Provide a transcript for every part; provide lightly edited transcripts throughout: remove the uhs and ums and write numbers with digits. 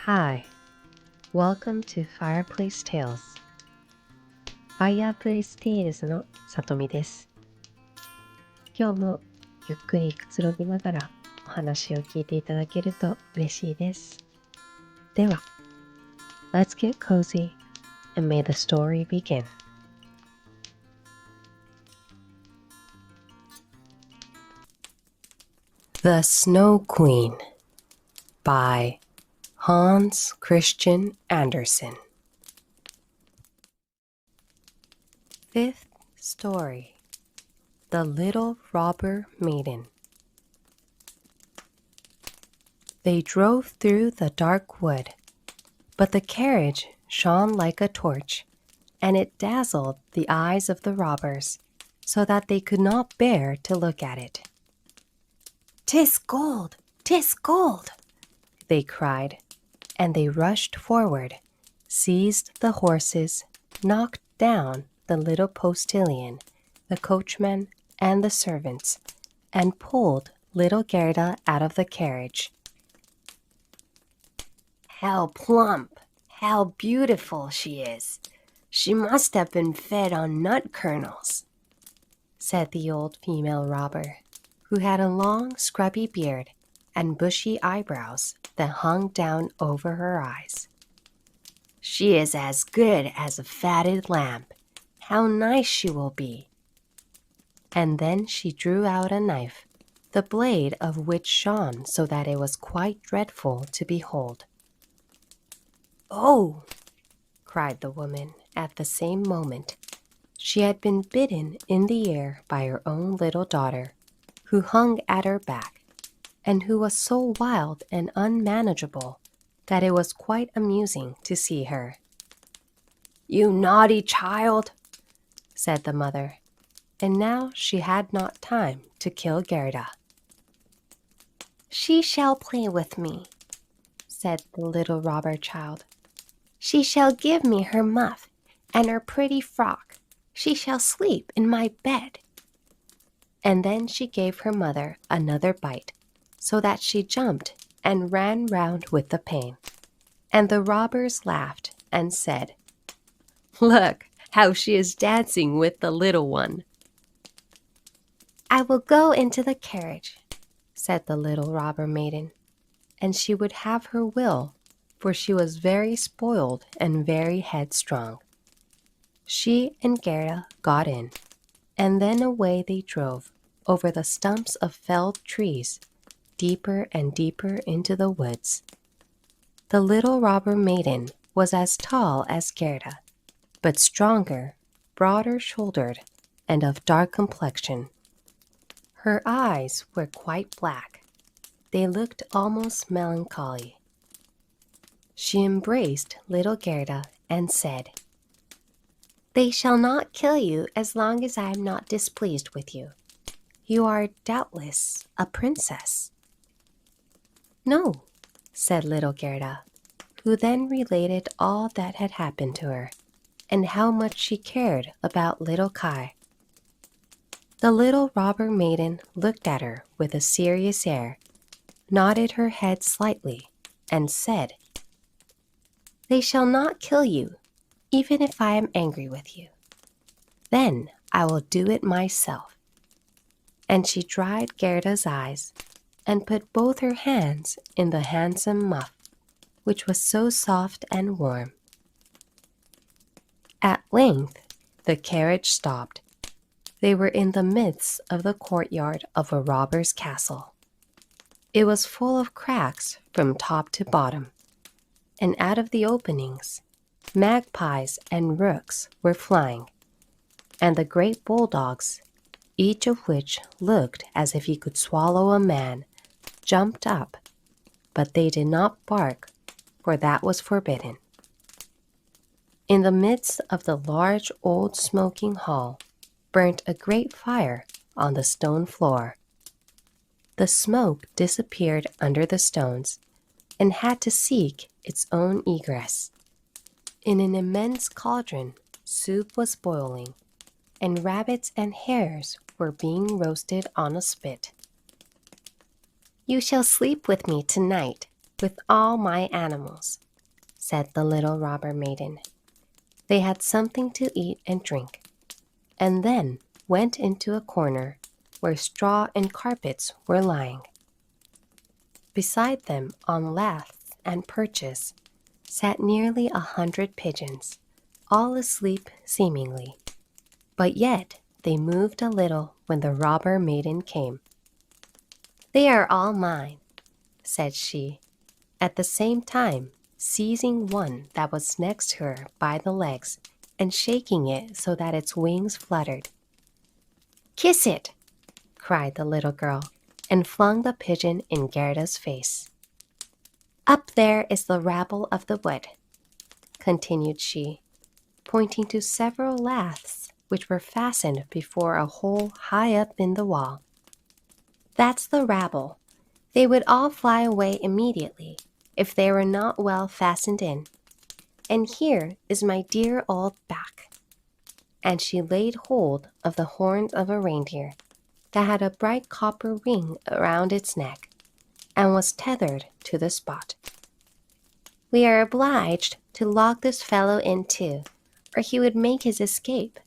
Hi, welcome to Fireplace Tales. Fireplace Tales のさとみです。今日もゆっくりくつろぎながらお話を聞いていただけると嬉しいです。では、Let's get cozy and may the story begin. The Snow Queen by Hans Christian Andersen. Fifth story, The Little Robber Maiden. They drove through the dark wood, but the carriage shone like a torch, and it dazzled the eyes of the robbers, so that they could not bear to look at it. "'Tis gold! 'Tis gold!" they cried, and they rushed forward, seized the horses, knocked down the little postilion, the coachman, and the servants, and pulled little Gerda out of the carriage. "How plump, how beautiful she is! She must have been fed on nut kernels," said the old female robber, who had a long scrubby beard and bushy eyebrows that hung down over her eyes. "She is as good as a fatted lamb. How nice she will be!" And then she drew out a knife, the blade of which shone so that it was quite dreadful to behold. "Oh!" cried the woman at the same moment. She had been bitten in the ear by her own little daughter, who hung at her back, and who was so wild and unmanageable that it was quite amusing to see her. "You naughty child!" said the mother, and now she had not time to kill Gerda. "She shall play with me," said the little robber child. "She shall give me her muff and her pretty frock. She shall sleep in my bed." And then she gave her mother another bite, so that she jumped and ran round with the pain. And the robbers laughed and said, "Look how she is dancing with the little one." "I will go into the carriage," said the little robber maiden, and she would have her will, for she was very spoiled and very headstrong. She and Gerda got in, and then away they drove over the stumps of felled trees, deeper and deeper into the woods. The little robber maiden was as tall as Gerda, but stronger, broader shouldered, and of dark complexion. Her eyes were quite black. They looked almost melancholy. She embraced little Gerda and said, "They shall not kill you as long as I am not displeased with you. You are doubtless a princess." "No," said little Gerda, who then related all that had happened to her, and how much she cared about little Kai. The little robber maiden looked at her with a serious air, nodded her head slightly, and said, "They shall not kill you, even if I am angry with you. Then I will do it myself." And she dried Gerda's eyes, and put both her hands in the handsome muff, which was so soft and warm. At length the carriage stopped. They were in the midst of the courtyard of a robber's castle. It was full of cracks from top to bottom, and out of the openings magpies and rooks were flying, and the great bulldogs, each of which looked as if he could swallow a man, jumped up, but they did not bark, for that was forbidden. In the midst of the large old smoking hall burnt a great fire on the stone floor. The smoke disappeared under the stones and had to seek its own egress. In an immense cauldron, soup was boiling, and rabbits and hares were being roasted on a spit. "You shall sleep with me tonight," with all my animals," said the little robber maiden. They had something to eat and drink, and then went into a corner where straw and carpets were lying. Beside them, on laths and perches, sat nearly 100 pigeons, all asleep seemingly. But yet they moved a little when the robber maiden came. "They are all mine," said she, at the same time seizing one that was next to her by the legs and shaking it so that its wings fluttered. "Kiss it!" cried the little girl, and flung the pigeon in Gerda's face. "Up there is the rabble of the wood," continued she, pointing to several laths which were fastened before a hole high up in the wall. "That's the rabble. They would all fly away immediately if they were not well fastened in. And here is my dear old back." And she laid hold of the horns of a reindeer that had a bright copper ring around its neck and was tethered to the spot. "We are obliged to lock this fellow in too, or he would make his escape.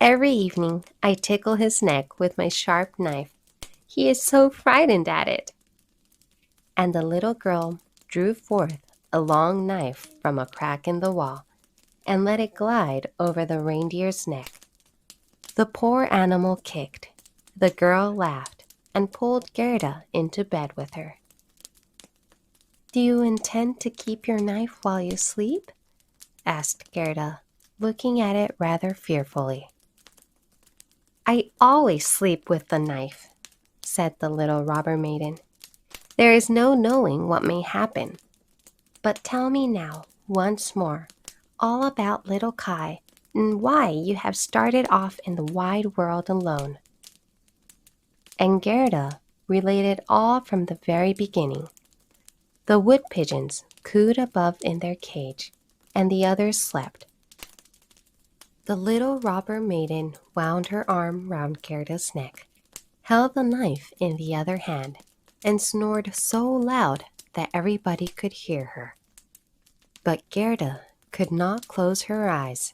Every evening I tickle his neck with my sharp knife. He is so frightened at it." And the little girl drew forth a long knife from a crack in the wall and let it glide over the reindeer's neck. The poor animal kicked, the girl laughed, and pulled Gerda into bed with her. "Do you intend to keep your knife while you sleep?" asked Gerda, looking at it rather fearfully. "I always sleep with the knife," said the little robber maiden. "There is no knowing what may happen. But tell me now, once more, all about little Kai and why you have started off in the wide world alone." And Gerda related all from the very beginning. The wood pigeons cooed above in their cage, and the others slept. The little robber maiden wound her arm round Gerda's neck, held the knife in the other hand, and snored so loud that everybody could hear her. But Gerda could not close her eyes,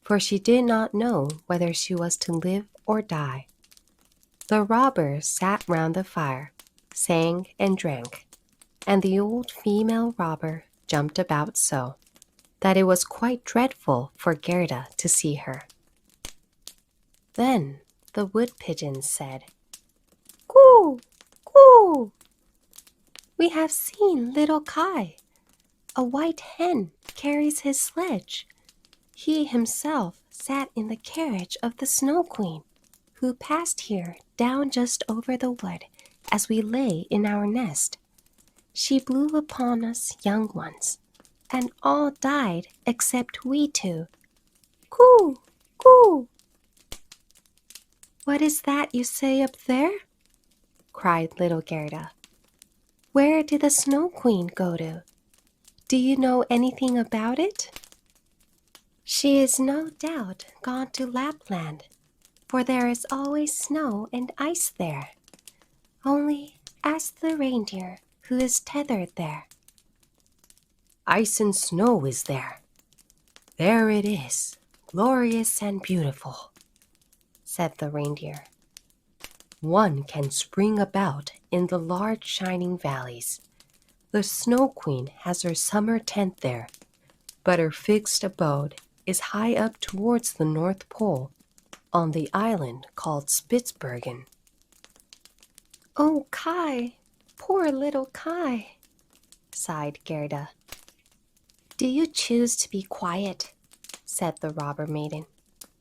for she did not know whether she was to live or die. The robbers sat round the fire, sang and drank, and the old female robber jumped about so that it was quite dreadful for Gerda to see her. Then the wood pigeons said, "Coo! Coo! We have seen little Kai. A white hen carries his sledge. He himself sat in the carriage of the Snow Queen, who passed here down just over the wood as we lay in our nest. She blew upon us young ones, and all died except we two. Coo! Coo!" "What is that you say up there?" cried little Gerda. "Where did the Snow Queen go to? Do you know anything about it?" "She is no doubt gone to Lapland, for there is always snow and ice there. Only ask the reindeer who is tethered there." "Ice and snow is there. There it is, glorious and beautiful," said the reindeer. "One can spring about in the large shining valleys. The Snow Queen has her summer tent there, but her fixed abode is high up towards the North Pole, on the island called Spitzbergen." "Oh, Kai, poor little Kai," sighed Gerda. "Do you choose to be quiet?" said the robber maiden.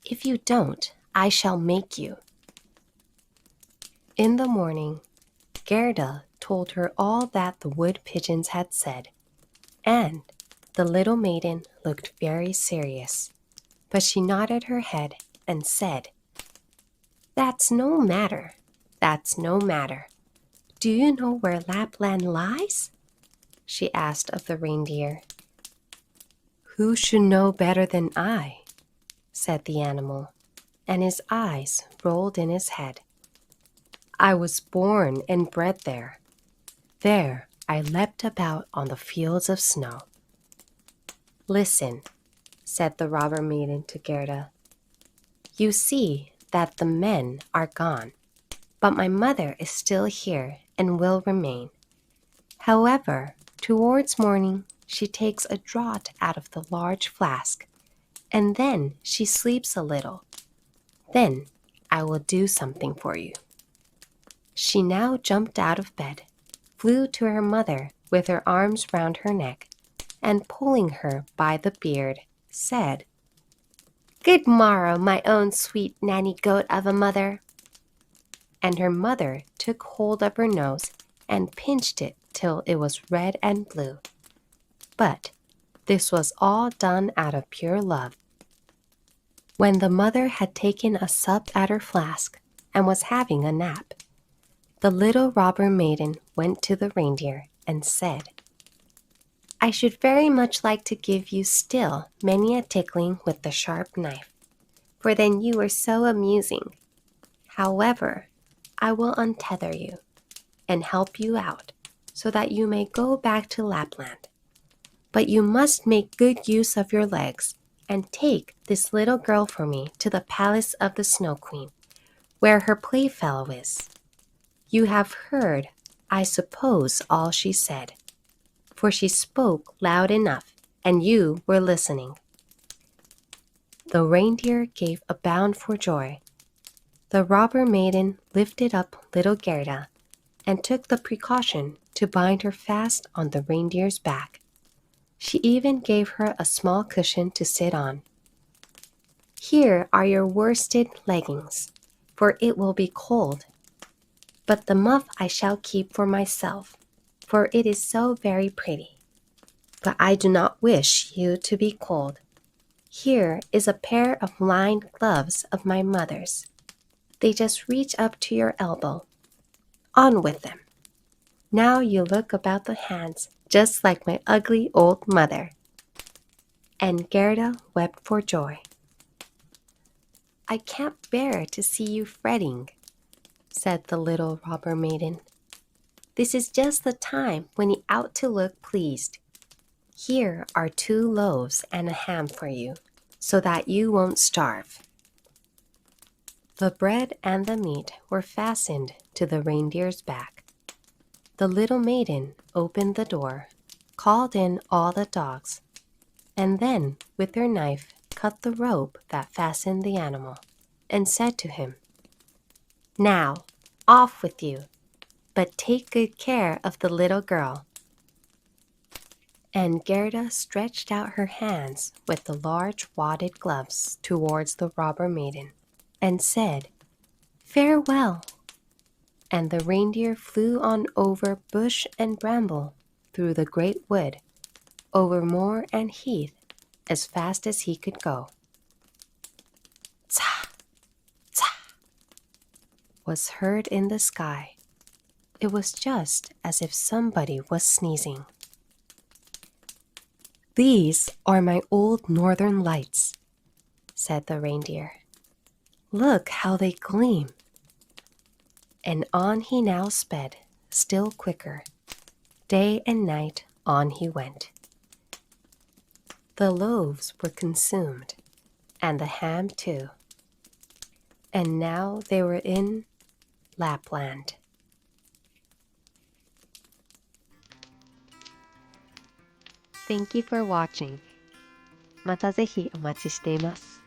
"If you don't, I shall make you." In the morning, Gerda told her all that the wood pigeons had said, and the little maiden looked very serious, but she nodded her head and said, "That's no matter, that's no matter. Do you know where Lapland lies?" she asked of the reindeer. "Who should know better than I?" said the animal, and his eyes rolled in his head. "I was born and bred there. There I leapt about on the fields of snow. Listen, said the robber maiden to Gerda. You see that the men are gone, but my mother is still here and will remain. However, towards morning she takes a draught out of the large flask, and then she sleeps a little. Then I will do something for you. She now jumped out of bed, flew to her mother with her arms round her neck, and pulling her by the beard, said, Good morrow, my own sweet nanny goat of a mother. And her mother took hold of her nose and pinched it till it was red and blue. But this was all done out of pure love. When the mother had taken a sup at her flask and was having a nap, the little robber maiden went to the reindeer and said, I should very much like to give you still many a tickling with the sharp knife, for then you were so amusing. However, I will untether you and help you out so that you may go back to Lapland. But you must make good use of your legs and take this little girl for me to the palace of the Snow Queen, where her playfellow is. You have heard, I suppose, all she said, for she spoke loud enough, and you were listening. The reindeer gave a bound for joy. The robber maiden lifted up little Gerda and took the precaution to bind her fast on the reindeer's back. She even gave her a small cushion to sit on. Here are your worsted leggings, for it will be cold. But the muff I shall keep for myself, for it is so very pretty. But I do not wish you to be cold. Here is a pair of lined gloves of my mother's. They just reach up to your elbow. On with them. Now you look about the hands just like my ugly old mother. And Gerda wept for joy. I can't bear to see you fretting, said the little robber maiden. This is just the time when you ought to look pleased. Here are 2 loaves and a ham for you, so that you won't starve. The bread and the meat were fastened to the reindeer's back. The little maiden opened the door, called in all the dogs, and then with her knife cut the rope that fastened the animal, and said to him, Now, off with you, but take good care of the little girl. And Gerda stretched out her hands with the large wadded gloves towards the robber maiden, and said, Farewell. And the reindeer flew on over bush and bramble, through the great wood, over moor and heath, as fast as he could go. Tsa, tsa, was heard in the sky. It was just as if somebody was sneezing. These are my old northern lights, said the reindeer. Look how they gleam. And on he now sped, still quicker. Day and night on he went. The loaves were consumed, and the ham too. And now they were in Lapland. Thank you for watching. またぜひお待ちしています。